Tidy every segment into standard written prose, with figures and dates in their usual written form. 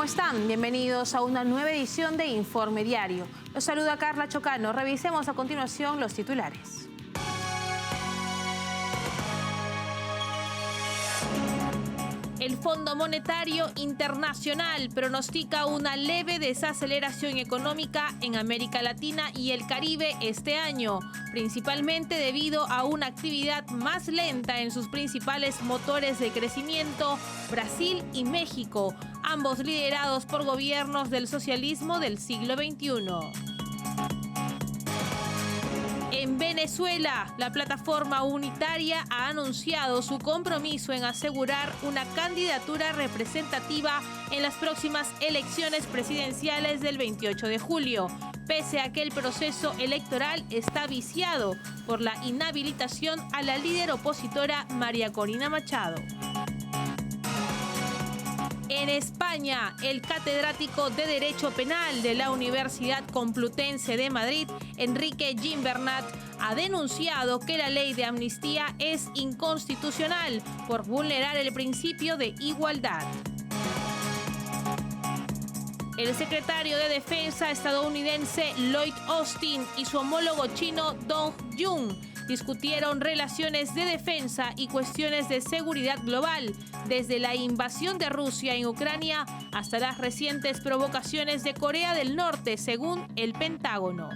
están? Bienvenidos a una nueva edición de Informe Diario. Los saluda Carla Chocano. Revisemos a continuación los titulares. El Fondo Monetario Internacional pronostica una leve desaceleración económica en América Latina y el Caribe este año, principalmente debido a una actividad más lenta en sus principales motores de crecimiento, Brasil y México, ambos liderados por gobiernos del socialismo del siglo XXI. En Venezuela, la plataforma unitaria ha anunciado su compromiso en asegurar una candidatura representativa en las próximas elecciones presidenciales del 28 de julio, pese a que el proceso electoral está viciado por la inhabilitación a la líder opositora María Corina Machado. En España, el catedrático de Derecho Penal de la Universidad Complutense de Madrid, Enrique Gimbernat, ha denunciado que la ley de amnistía es inconstitucional por vulnerar el principio de igualdad. El secretario de Defensa estadounidense Lloyd Austin y su homólogo chino Dong Jun discutieron relaciones de defensa y cuestiones de seguridad global, desde la invasión de Rusia en Ucrania hasta las recientes provocaciones de Corea del Norte, según el Pentágono.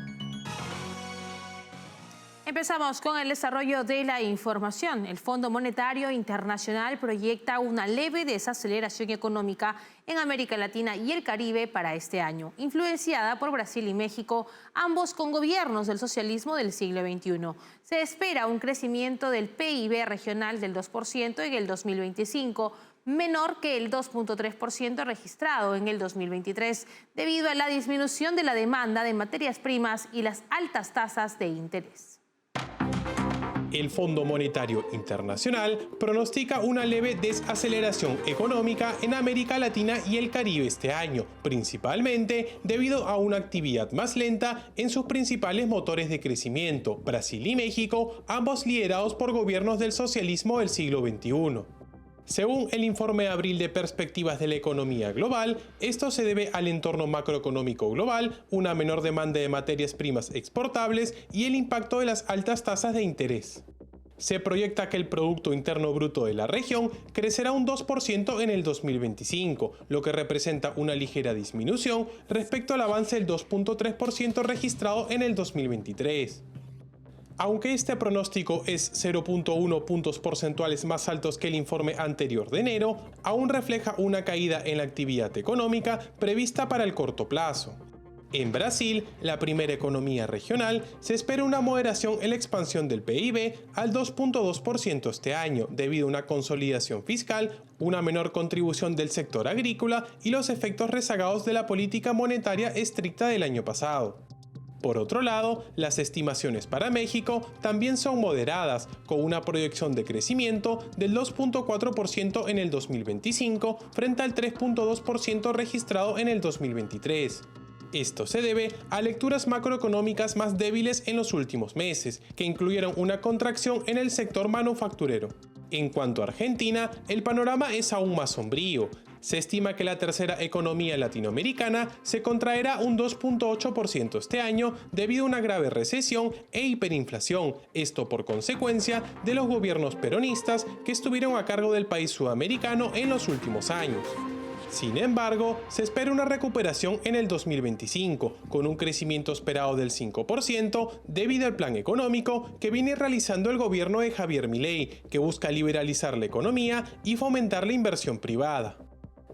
Empezamos con el desarrollo de la información. El Fondo Monetario Internacional proyecta una leve desaceleración económica en América Latina y el Caribe para este año, influenciada por Brasil y México, ambos con gobiernos del socialismo del siglo XXI. Se espera un crecimiento del PIB regional del 2% en el 2025, menor que el 2.3% registrado en el 2023, debido a la disminución de la demanda de materias primas y las altas tasas de interés. El Fondo Monetario Internacional pronostica una leve desaceleración económica en América Latina y el Caribe este año, principalmente debido a una actividad más lenta en sus principales motores de crecimiento, Brasil y México, ambos liderados por gobiernos del socialismo del siglo XXI. Según el informe de abril de Perspectivas de la Economía Global, esto se debe al entorno macroeconómico global, una menor demanda de materias primas exportables y el impacto de las altas tasas de interés. Se proyecta que el Producto Interno Bruto de la región crecerá un 2% en el 2025, lo que representa una ligera disminución respecto al avance del 2.3% registrado en el 2023. Aunque este pronóstico es 0.1 puntos porcentuales más altos que el informe anterior de enero, aún refleja una caída en la actividad económica prevista para el corto plazo. En Brasil, la primera economía regional, se espera una moderación en la expansión del PIB al 2.2% este año, debido a una consolidación fiscal, una menor contribución del sector agrícola y los efectos rezagados de la política monetaria estricta del año pasado. Por otro lado, las estimaciones para México también son moderadas, con una proyección de crecimiento del 2.4% en el 2025 frente al 3.2% registrado en el 2023. Esto se debe a lecturas macroeconómicas más débiles en los últimos meses, que incluyeron una contracción en el sector manufacturero. En cuanto a Argentina, el panorama es aún más sombrío. Se estima que la tercera economía latinoamericana se contraerá un 2.8% este año debido a una grave recesión e hiperinflación, esto por consecuencia de los gobiernos peronistas que estuvieron a cargo del país sudamericano en los últimos años. Sin embargo, se espera una recuperación en el 2025, con un crecimiento esperado del 5% debido al plan económico que viene realizando el gobierno de Javier Milei, que busca liberalizar la economía y fomentar la inversión privada.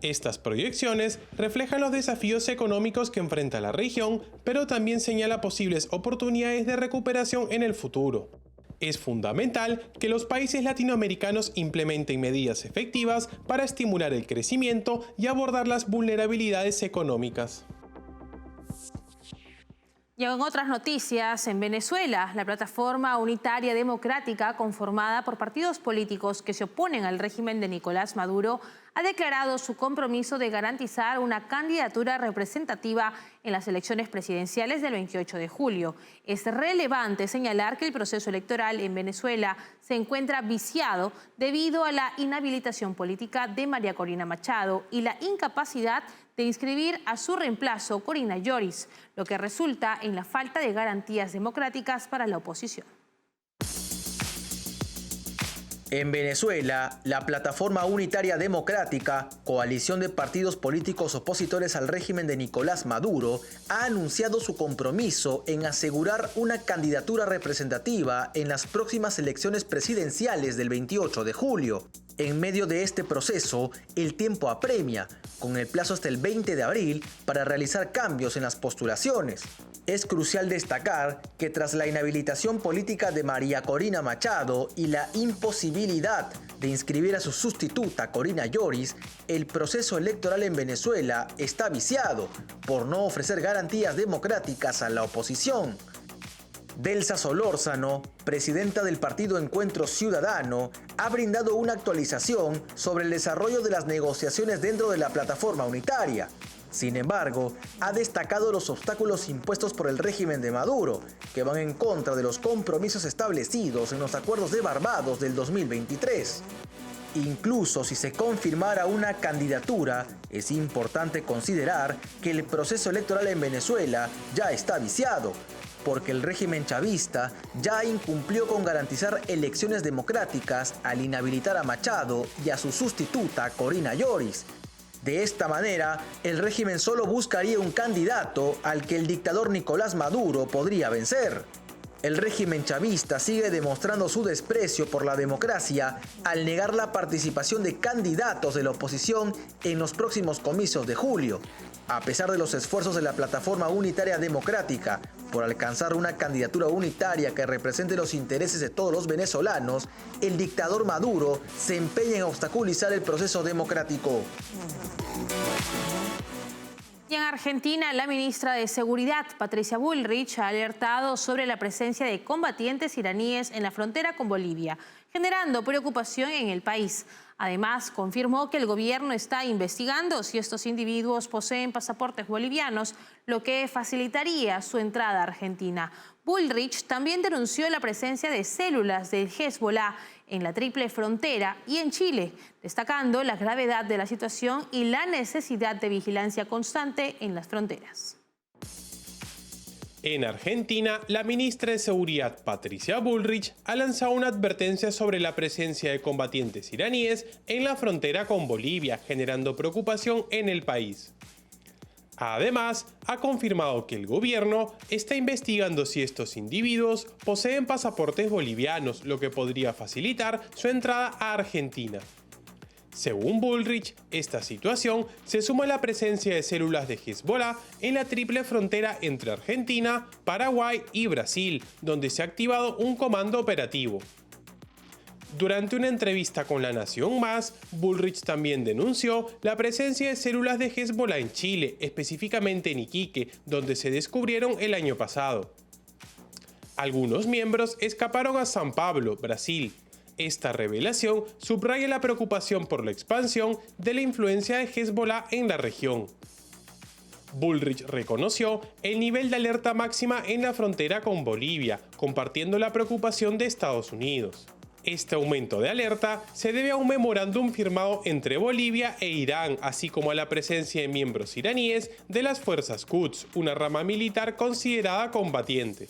Estas proyecciones reflejan los desafíos económicos que enfrenta la región, pero también señala posibles oportunidades de recuperación en el futuro. Es fundamental que los países latinoamericanos implementen medidas efectivas para estimular el crecimiento y abordar las vulnerabilidades económicas. Y en otras noticias, en Venezuela, la plataforma unitaria democrática, conformada por partidos políticos que se oponen al régimen de Nicolás Maduro, ha declarado su compromiso de garantizar una candidatura representativa en las elecciones presidenciales del 28 de julio. Es relevante señalar que el proceso electoral en Venezuela se encuentra viciado debido a la inhabilitación política de María Corina Machado y la incapacidad de inscribir a su reemplazo, Corina Yoris, lo que resulta en la falta de garantías democráticas para la oposición. En Venezuela, la Plataforma Unitaria Democrática, coalición de partidos políticos opositores al régimen de Nicolás Maduro, ha anunciado su compromiso en asegurar una candidatura representativa en las próximas elecciones presidenciales del 28 de julio. En medio de este proceso, el tiempo apremia, con el plazo hasta el 20 de abril para realizar cambios en las postulaciones. Es crucial destacar que tras la inhabilitación política de María Corina Machado y la imposibilidad de inscribir a su sustituta Corina Yoris, el proceso electoral en Venezuela está viciado por no ofrecer garantías democráticas a la oposición. Delsa Solórzano, presidenta del partido Encuentro Ciudadano, ha brindado una actualización sobre el desarrollo de las negociaciones dentro de la plataforma unitaria. Sin embargo, ha destacado los obstáculos impuestos por el régimen de Maduro, que van en contra de los compromisos establecidos en los acuerdos de Barbados del 2023. Incluso si se confirmara una candidatura, es importante considerar que el proceso electoral en Venezuela ya está viciado, porque el régimen chavista ya incumplió con garantizar elecciones democráticas al inhabilitar a Machado y a su sustituta Corina Yoris. De esta manera, el régimen solo buscaría un candidato al que el dictador Nicolás Maduro podría vencer. El régimen chavista sigue demostrando su desprecio por la democracia al negar la participación de candidatos de la oposición en los próximos comicios de julio. A pesar de los esfuerzos de la Plataforma Unitaria Democrática por alcanzar una candidatura unitaria que represente los intereses de todos los venezolanos, el dictador Maduro se empeña en obstaculizar el proceso democrático. Y en Argentina, la ministra de Seguridad, Patricia Bullrich, ha alertado sobre la presencia de combatientes iraníes en la frontera con Bolivia, generando preocupación en el país. Además, confirmó que el gobierno está investigando si estos individuos poseen pasaportes bolivianos, lo que facilitaría su entrada a Argentina. Bullrich también denunció la presencia de células del Hezbollah en la triple frontera y en Chile, destacando la gravedad de la situación y la necesidad de vigilancia constante en las fronteras. En Argentina, la ministra de Seguridad, Patricia Bullrich, ha lanzado una advertencia sobre la presencia de combatientes iraníes en la frontera con Bolivia, generando preocupación en el país. Además, ha confirmado que el gobierno está investigando si estos individuos poseen pasaportes bolivianos, lo que podría facilitar su entrada a Argentina. Según Bullrich, esta situación se suma a la presencia de células de Hezbollah en la triple frontera entre Argentina, Paraguay y Brasil, donde se ha activado un comando operativo. Durante una entrevista con La Nación Más, Bullrich también denunció la presencia de células de Hezbollah en Chile, específicamente en Iquique, donde se descubrieron el año pasado. Algunos miembros escaparon a San Pablo, Brasil. Esta revelación subraya la preocupación por la expansión de la influencia de Hezbollah en la región. Bullrich reconoció el nivel de alerta máxima en la frontera con Bolivia, compartiendo la preocupación de Estados Unidos. Este aumento de alerta se debe a un memorándum firmado entre Bolivia e Irán, así como a la presencia de miembros iraníes de las fuerzas Quds, una rama militar considerada combatiente.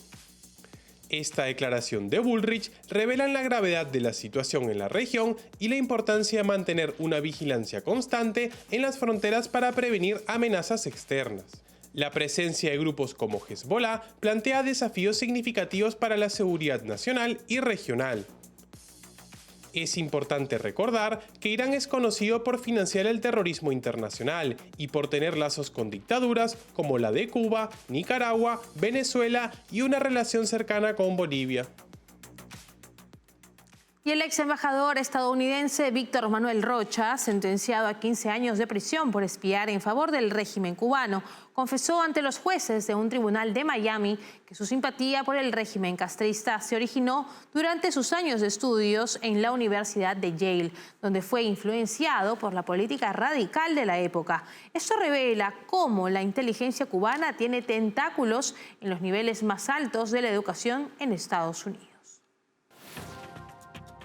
Esta declaración de Bullrich revela la gravedad de la situación en la región y la importancia de mantener una vigilancia constante en las fronteras para prevenir amenazas externas. La presencia de grupos como Hezbollah plantea desafíos significativos para la seguridad nacional y regional. Es importante recordar que Irán es conocido por financiar el terrorismo internacional y por tener lazos con dictaduras como la de Cuba, Nicaragua, Venezuela y una relación cercana con Bolivia. Y el ex embajador estadounidense Víctor Manuel Rocha, sentenciado a 15 años de prisión por espiar en favor del régimen cubano, confesó ante los jueces de un tribunal de Miami que su simpatía por el régimen castrista se originó durante sus años de estudios en la Universidad de Yale, donde fue influenciado por la política radical de la época. Esto revela cómo la inteligencia cubana tiene tentáculos en los niveles más altos de la educación en Estados Unidos.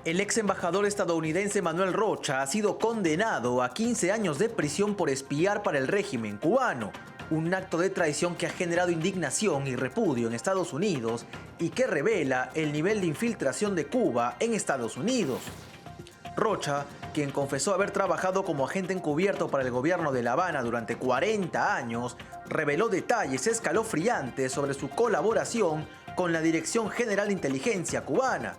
El ex embajador estadounidense Manuel Rocha ha sido condenado a 15 años de prisión por espiar para el régimen cubano, un acto de traición que ha generado indignación y repudio en Estados Unidos y que revela el nivel de infiltración de Cuba en Estados Unidos. Rocha, quien confesó haber trabajado como agente encubierto para el gobierno de La Habana durante 40 años, reveló detalles escalofriantes sobre su colaboración con la Dirección General de Inteligencia cubana.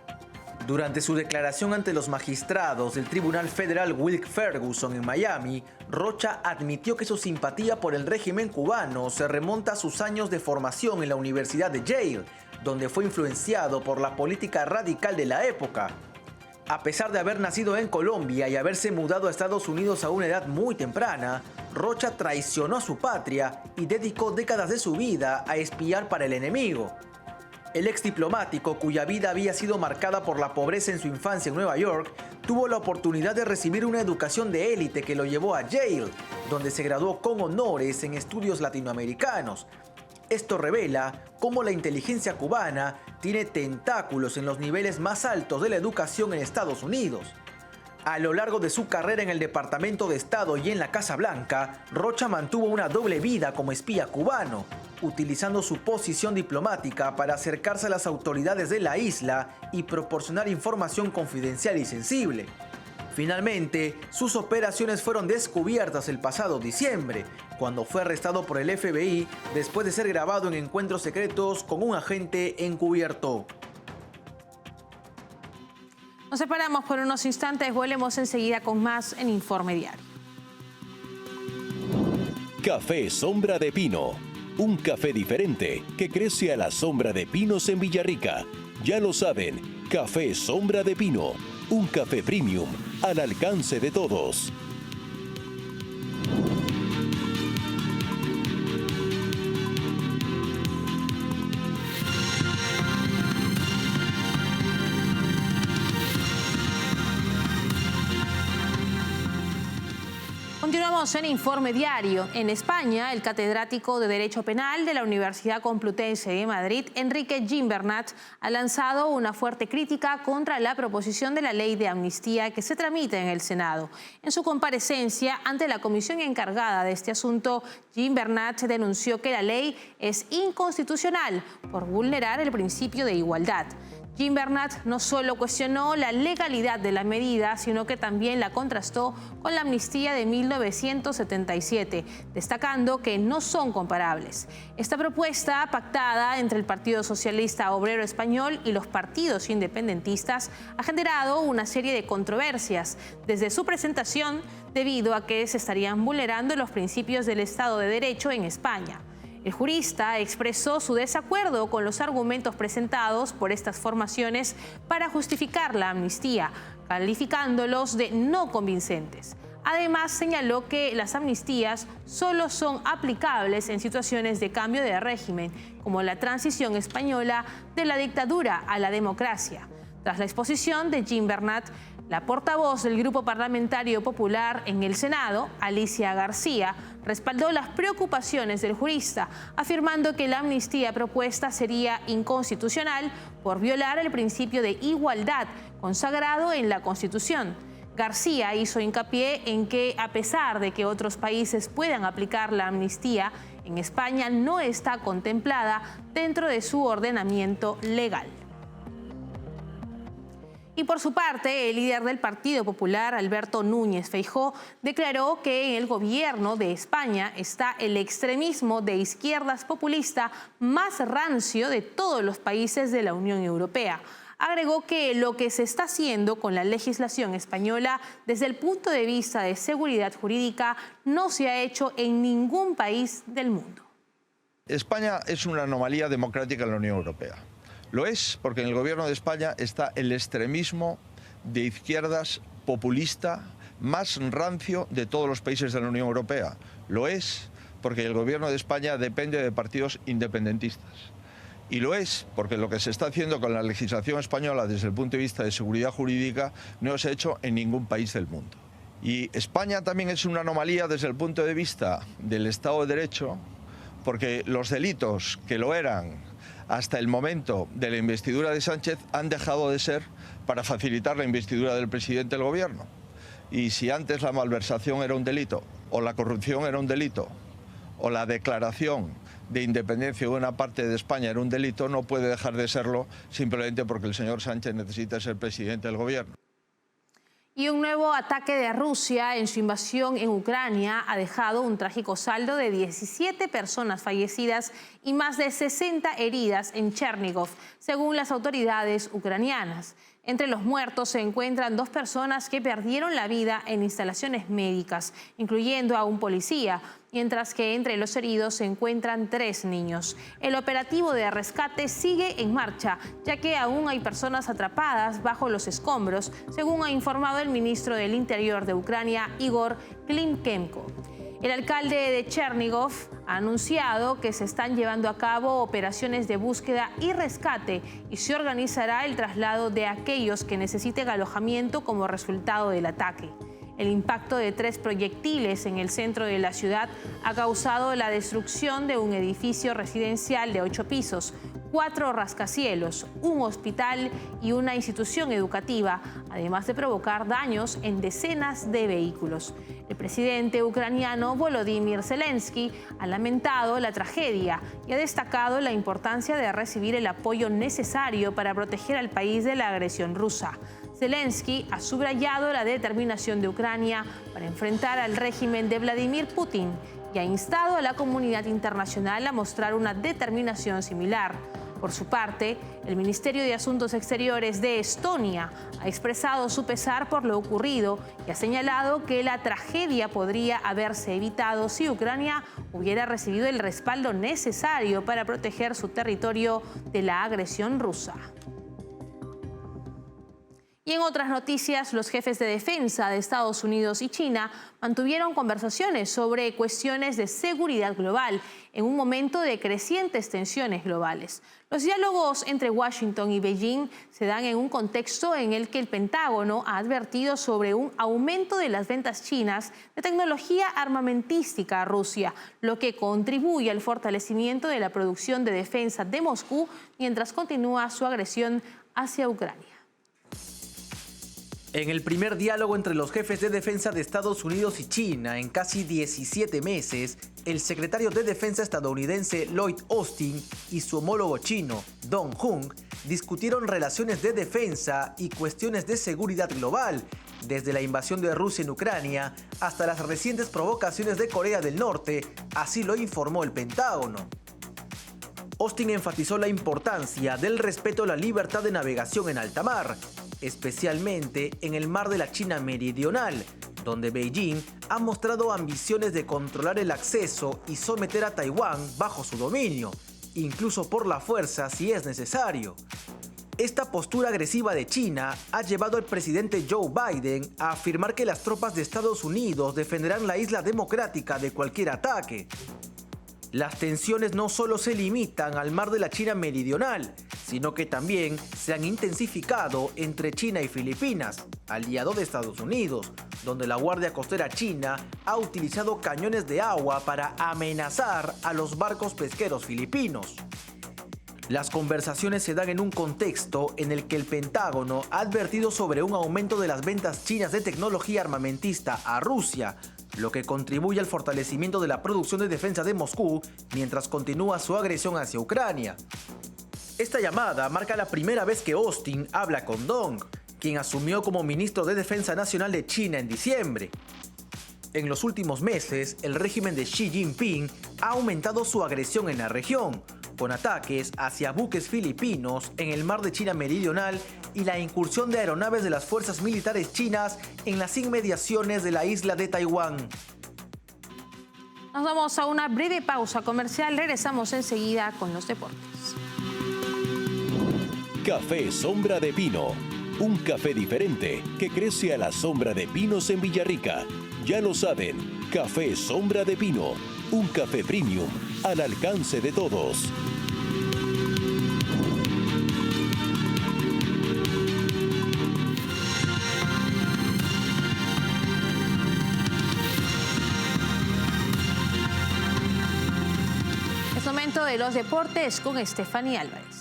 Durante su declaración ante los magistrados del Tribunal Federal Wilk Ferguson en Miami, Rocha admitió que su simpatía por el régimen cubano se remonta a sus años de formación en la Universidad de Yale, donde fue influenciado por la política radical de la época. A pesar de haber nacido en Colombia y haberse mudado a Estados Unidos a una edad muy temprana, Rocha traicionó a su patria y dedicó décadas de su vida a espiar para el enemigo. El ex diplomático, cuya vida había sido marcada por la pobreza en su infancia en Nueva York, tuvo la oportunidad de recibir una educación de élite que lo llevó a Yale, donde se graduó con honores en estudios latinoamericanos. Esto revela cómo la inteligencia cubana tiene tentáculos en los niveles más altos de la educación en Estados Unidos. A lo largo de su carrera en el Departamento de Estado y en la Casa Blanca, Rocha mantuvo una doble vida como espía cubano, utilizando su posición diplomática para acercarse a las autoridades de la isla y proporcionar información confidencial y sensible. Finalmente, sus operaciones fueron descubiertas el pasado diciembre, cuando fue arrestado por el FBI después de ser grabado en encuentros secretos con un agente encubierto. Nos separamos por unos instantes, volvemos enseguida con más en Informe Diario. Café Sombra de Pino. Un café diferente que crece a la sombra de pinos en Villarrica. Ya lo saben, Café Sombra de Pino. Un café premium al alcance de todos. Continuamos en Informe Diario. En España, el catedrático de Derecho Penal de la Universidad Complutense de Madrid, Enrique Gimbernat, ha lanzado una fuerte crítica contra la proposición de la ley de amnistía que se tramita en el Senado. En su comparecencia ante la comisión encargada de este asunto, Gimbernat denunció que la ley es inconstitucional por vulnerar el principio de igualdad. Gimbernat no solo cuestionó la legalidad de la medida, sino que también la contrastó con la amnistía de 1977, destacando que no son comparables. Esta propuesta, pactada entre el Partido Socialista Obrero Español y los partidos independentistas, ha generado una serie de controversias desde su presentación, debido a que se estarían vulnerando los principios del Estado de Derecho en España. El jurista expresó su desacuerdo con los argumentos presentados por estas formaciones para justificar la amnistía, calificándolos de no convincentes. Además, señaló que las amnistías solo son aplicables en situaciones de cambio de régimen, como la transición española de la dictadura a la democracia. Tras la exposición de Gimbernat, la portavoz del Grupo Parlamentario Popular en el Senado, Alicia García, respaldó las preocupaciones del jurista, afirmando que la amnistía propuesta sería inconstitucional por violar el principio de igualdad consagrado en la Constitución. García hizo hincapié en que, a pesar de que otros países puedan aplicar la amnistía, en España no está contemplada dentro de su ordenamiento legal. Y por su parte, el líder del Partido Popular, Alberto Núñez Feijóo, declaró que en el gobierno de España está el extremismo de izquierdas populista más rancio de todos los países de la Unión Europea. Agregó que lo que se está haciendo con la legislación española desde el punto de vista de seguridad jurídica no se ha hecho en ningún país del mundo. España es una anomalía democrática en la Unión Europea. Lo es porque en el gobierno de España está el extremismo de izquierdas populista más rancio de todos los países de la Unión Europea. Lo es porque el gobierno de España depende de partidos independentistas. Y lo es porque lo que se está haciendo con la legislación española desde el punto de vista de seguridad jurídica no se ha hecho en ningún país del mundo. Y España también es una anomalía desde el punto de vista del Estado de Derecho, porque los delitos que lo eran hasta el momento de la investidura de Sánchez han dejado de ser para facilitar la investidura del presidente del gobierno. Y si antes la malversación era un delito, o la corrupción era un delito, o la declaración de independencia de una parte de España era un delito, no puede dejar de serlo simplemente porque el señor Sánchez necesita ser presidente del gobierno. Y un nuevo ataque de Rusia en su invasión en Ucrania ha dejado un trágico saldo de 17 personas fallecidas y más de 60 heridas en Chernígov, según las autoridades ucranianas. Entre los muertos se encuentran 2 personas que perdieron la vida en instalaciones médicas, incluyendo a un policía, mientras que entre los heridos se encuentran 3 niños. El operativo de rescate sigue en marcha, ya que aún hay personas atrapadas bajo los escombros, según ha informado el ministro del Interior de Ucrania, Igor Klimchenko. El alcalde de Chernígov ha anunciado que se están llevando a cabo operaciones de búsqueda y rescate y se organizará el traslado de aquellos que necesiten alojamiento como resultado del ataque. El impacto de 3 proyectiles en el centro de la ciudad ha causado la destrucción de un edificio residencial de 8 pisos, 4 rascacielos, un hospital y una institución educativa, además de provocar daños en decenas de vehículos. El presidente ucraniano Volodymyr Zelensky ha lamentado la tragedia y ha destacado la importancia de recibir el apoyo necesario para proteger al país de la agresión rusa. Zelensky ha subrayado la determinación de Ucrania para enfrentar al régimen de Vladimir Putin y ha instado a la comunidad internacional a mostrar una determinación similar. Por su parte, el Ministerio de Asuntos Exteriores de Estonia ha expresado su pesar por lo ocurrido y ha señalado que la tragedia podría haberse evitado si Ucrania hubiera recibido el respaldo necesario para proteger su territorio de la agresión rusa. Y en otras noticias, los jefes de defensa de Estados Unidos y China mantuvieron conversaciones sobre cuestiones de seguridad global en un momento de crecientes tensiones globales. Los diálogos entre Washington y Beijing se dan en un contexto en el que el Pentágono ha advertido sobre un aumento de las ventas chinas de tecnología armamentística a Rusia, lo que contribuye al fortalecimiento de la producción de defensa de Moscú mientras continúa su agresión hacia Ucrania. En el primer diálogo entre los jefes de defensa de Estados Unidos y China en casi 17 meses, el secretario de Defensa estadounidense Lloyd Austin y su homólogo chino, Dong Jun, discutieron relaciones de defensa y cuestiones de seguridad global, desde la invasión de Rusia en Ucrania hasta las recientes provocaciones de Corea del Norte, así lo informó el Pentágono. Austin enfatizó la importancia del respeto a la libertad de navegación en alta mar, especialmente en el mar de la China Meridional, donde Beijing ha mostrado ambiciones de controlar el acceso y someter a Taiwán bajo su dominio, incluso por la fuerza si es necesario. Esta postura agresiva de China ha llevado al presidente Joe Biden a afirmar que las tropas de Estados Unidos defenderán la isla democrática de cualquier ataque. Las tensiones no solo se limitan al mar de la China Meridional, sino que también se han intensificado entre China y Filipinas, aliado de Estados Unidos, donde la Guardia Costera China ha utilizado cañones de agua para amenazar a los barcos pesqueros filipinos. Las conversaciones se dan en un contexto en el que el Pentágono ha advertido sobre un aumento de las ventas chinas de tecnología armamentista a Rusia, lo que contribuye al fortalecimiento de la producción de defensa de Moscú mientras continúa su agresión hacia Ucrania. Esta llamada marca la primera vez que Austin habla con Dong, quien asumió como ministro de Defensa Nacional de China en diciembre. En los últimos meses, el régimen de Xi Jinping ha aumentado su agresión en la región, con ataques hacia buques filipinos en el mar de China Meridional y la incursión de aeronaves de las fuerzas militares chinas en las inmediaciones de la isla de Taiwán. Nos vamos a una breve pausa comercial. Regresamos enseguida con los deportes. Café Sombra de Pino, un café diferente que crece a la sombra de pinos en Villarrica. Ya lo saben, Café Sombra de Pino, un café premium al alcance de todos. Es momento de los deportes con Estefanía Álvarez.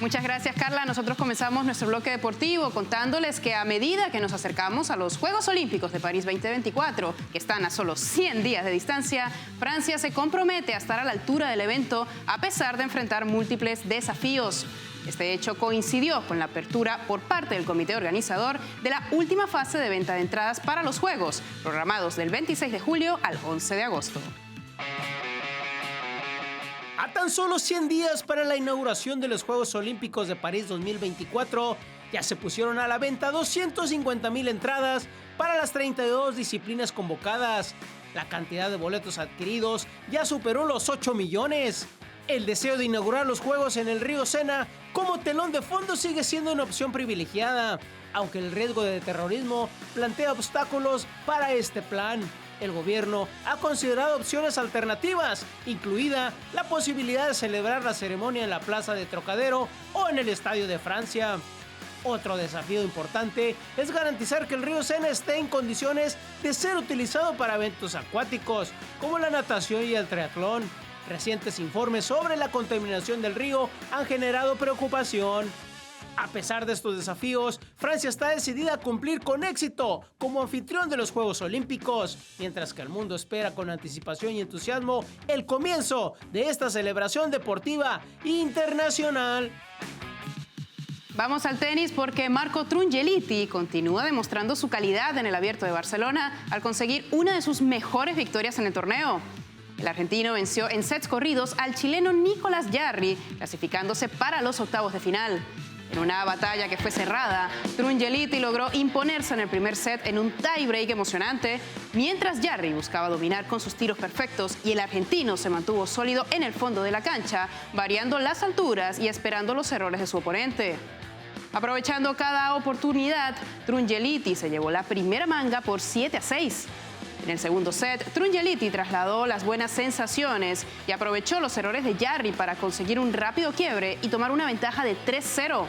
Muchas gracias, Carla. Nosotros comenzamos nuestro bloque deportivo contándoles que a medida que nos acercamos a los Juegos Olímpicos de París 2024, que están a solo 100 días de distancia, Francia se compromete a estar a la altura del evento a pesar de enfrentar múltiples desafíos. Este hecho coincidió con la apertura por parte del comité organizador de la última fase de venta de entradas para los Juegos, programados del 26 de julio al 11 de agosto. A tan solo 100 días para la inauguración de los Juegos Olímpicos de París 2024, ya se pusieron a la venta 250,000 entradas para las 32 disciplinas convocadas. La cantidad de boletos adquiridos ya superó los 8 millones. El deseo de inaugurar los Juegos en el río Sena como telón de fondo sigue siendo una opción privilegiada, aunque el riesgo de terrorismo plantea obstáculos para este plan. El gobierno ha considerado opciones alternativas, incluida la posibilidad de celebrar la ceremonia en la Plaza de Trocadero o en el Estadio de Francia. Otro desafío importante es garantizar que el río Sena esté en condiciones de ser utilizado para eventos acuáticos, como la natación y el triatlón. Recientes informes sobre la contaminación del río han generado preocupación. A pesar de estos desafíos, Francia está decidida a cumplir con éxito como anfitrión de los Juegos Olímpicos, mientras que el mundo espera con anticipación y entusiasmo el comienzo de esta celebración deportiva internacional. Vamos al tenis porque Marco Trungelliti continúa demostrando su calidad en el Abierto de Barcelona al conseguir una de sus mejores victorias en el torneo. El argentino venció en sets corridos al chileno Nicolás Jarry, clasificándose para los octavos de final. En una batalla que fue cerrada, Trungelliti logró imponerse en el primer set en un tie-break emocionante, mientras Jarry buscaba dominar con sus tiros perfectos y el argentino se mantuvo sólido en el fondo de la cancha, variando las alturas y esperando los errores de su oponente. Aprovechando cada oportunidad, Trungelliti se llevó la primera manga por 7-6. En el segundo set, Trungelliti trasladó las buenas sensaciones y aprovechó los errores de Jarry para conseguir un rápido quiebre y tomar una ventaja de 3-0.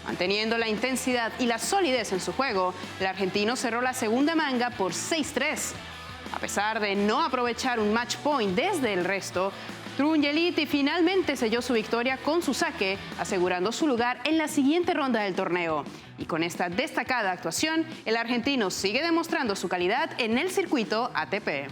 Manteniendo la intensidad y la solidez en su juego, el argentino cerró la segunda manga por 6-3. A pesar de no aprovechar un match point desde el resto, Trungelliti finalmente selló su victoria con su saque, asegurando su lugar en la siguiente ronda del torneo. Y con esta destacada actuación, el argentino sigue demostrando su calidad en el circuito ATP.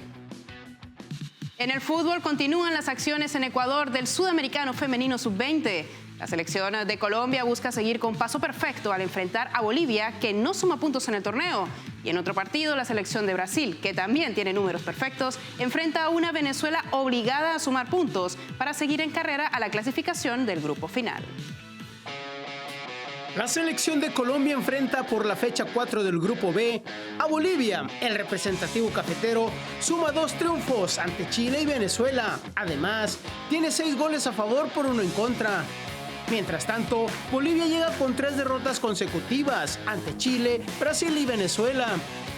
En el fútbol continúan las acciones en Ecuador del Sudamericano Femenino Sub-20. La selección de Colombia busca seguir con paso perfecto al enfrentar a Bolivia, que no suma puntos en el torneo. Y en otro partido, la selección de Brasil, que también tiene números perfectos, enfrenta a una Venezuela obligada a sumar puntos para seguir en carrera a la clasificación del grupo final. La selección de Colombia enfrenta por la fecha 4 del Grupo B a Bolivia. El representativo cafetero suma 2 triunfos ante Chile y Venezuela. Además, tiene 6 goles a favor por 1 en contra. Mientras tanto, Bolivia llega con 3 derrotas consecutivas ante Chile, Brasil y Venezuela.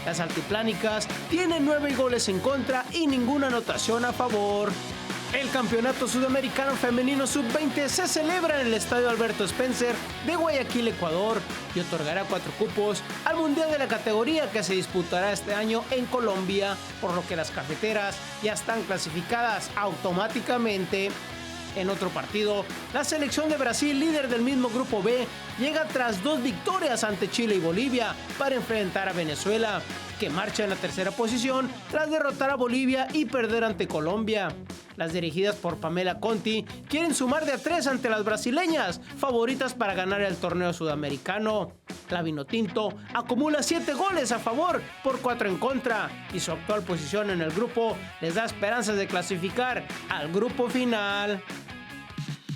Las altiplánicas tienen 9 goles en contra y ninguna anotación a favor. El Campeonato Sudamericano Femenino Sub-20 se celebra en el Estadio Alberto Spencer de Guayaquil, Ecuador, y otorgará 4 cupos al Mundial de la categoría que se disputará este año en Colombia, por lo que las cafeteras ya están clasificadas automáticamente. En otro partido, la selección de Brasil, líder del mismo Grupo B, llega tras 2 victorias ante Chile y Bolivia para enfrentar a Venezuela, que marcha en la tercera posición tras derrotar a Bolivia y perder ante Colombia. Las dirigidas por Pamela Conti quieren sumar de a 3 ante las brasileñas, favoritas para ganar el torneo sudamericano. La Vinotinto acumula 7 goles a favor por 4 en contra y su actual posición en el grupo les da esperanzas de clasificar al grupo final.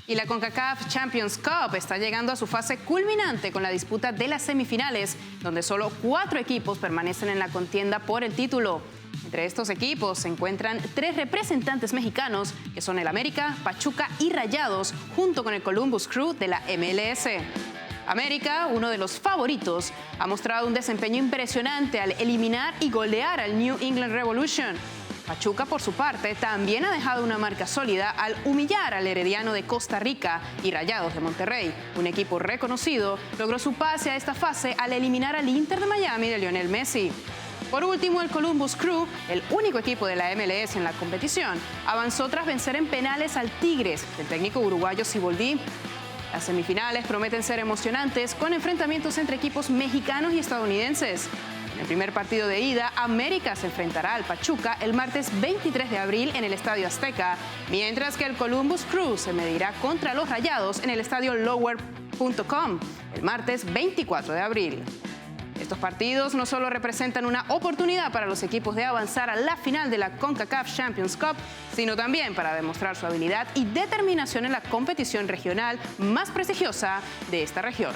Y la CONCACAF Champions Cup está llegando a su fase culminante con la disputa de las semifinales, donde solo 4 equipos permanecen en la contienda por el título. Entre estos equipos se encuentran 3 representantes mexicanos, que son el América, Pachuca y Rayados, junto con el Columbus Crew de la MLS. América, uno de los favoritos, ha mostrado un desempeño impresionante al eliminar y golear al New England Revolution. Pachuca, por su parte, también ha dejado una marca sólida al humillar al Herediano de Costa Rica, y Rayados de Monterrey, un equipo reconocido, logró su pase a esta fase al eliminar al Inter de Miami de Lionel Messi. Por último, el Columbus Crew, el único equipo de la MLS en la competición, avanzó tras vencer en penales al Tigres, del técnico uruguayo Siboldi. Las semifinales prometen ser emocionantes, con enfrentamientos entre equipos mexicanos y estadounidenses. En el primer partido de ida, América se enfrentará al Pachuca el martes 23 de abril en el Estadio Azteca, mientras que el Columbus Crew se medirá contra los Rayados en el Estadio Lower.com el martes 24 de abril. Estos partidos no solo representan una oportunidad para los equipos de avanzar a la final de la CONCACAF Champions Cup, sino también para demostrar su habilidad y determinación en la competición regional más prestigiosa de esta región.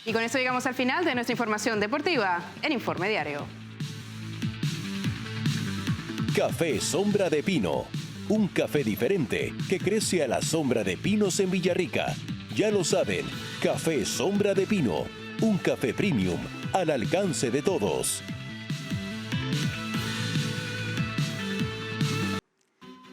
Y con esto llegamos al final de nuestra información deportiva en Informe Diario. Café Sombra de Pino. Un café diferente que crece a la sombra de pinos en Villarrica. Ya lo saben, Café Sombra de Pino. Un café premium al alcance de todos.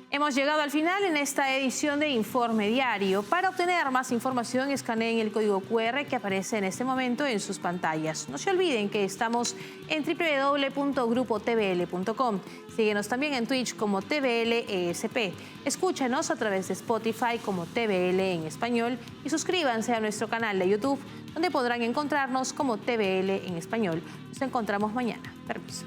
Hemos llegado al final en esta edición de Informe Diario. Para obtener más información, escaneen el código QR que aparece en este momento en sus pantallas. No se olviden que estamos en www.grupotvl.com. Síguenos también en Twitch como TVL-ESP. Escúchenos a través de Spotify como TVL en español y suscríbanse a nuestro canal de YouTube, donde podrán encontrarnos como TVL en español. Nos encontramos mañana. Permiso.